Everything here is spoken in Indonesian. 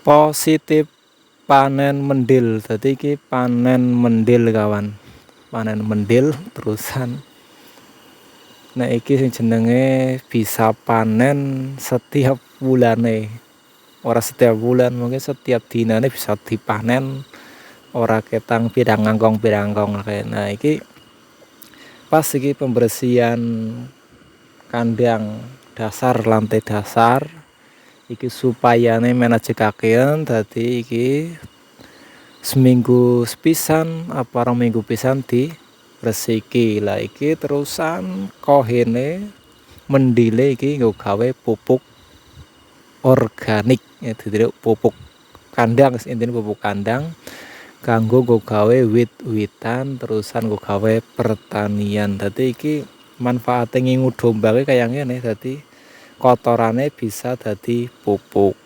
Positif panen mendil. Dadi iki panen mendil kawan. Panen mendil terusan nek iki sing jenenge bisa panen setiap bulane. Ora setiap bulan, mungkin setiap dinane bisa dipanen. Ora ketang pirang-angkong kae. Nah, iki pas iki pembersihan kandang dasar, lantai dasar iki supayane menajekaken. Dadi iki seminggu sepisan apa rong minggu pisan diresiki. Lah iki terusan kohene mendile iki nggo gawe pupuk organik. Dadi pupuk kandang, intine pupuk kandang kanggo nggo gawe wit-witan, terusan nggo gawe pertanian. Dadi iki manfaate ngingu domba kayak ngene. Dadi kotorane bisa dadi pupuk.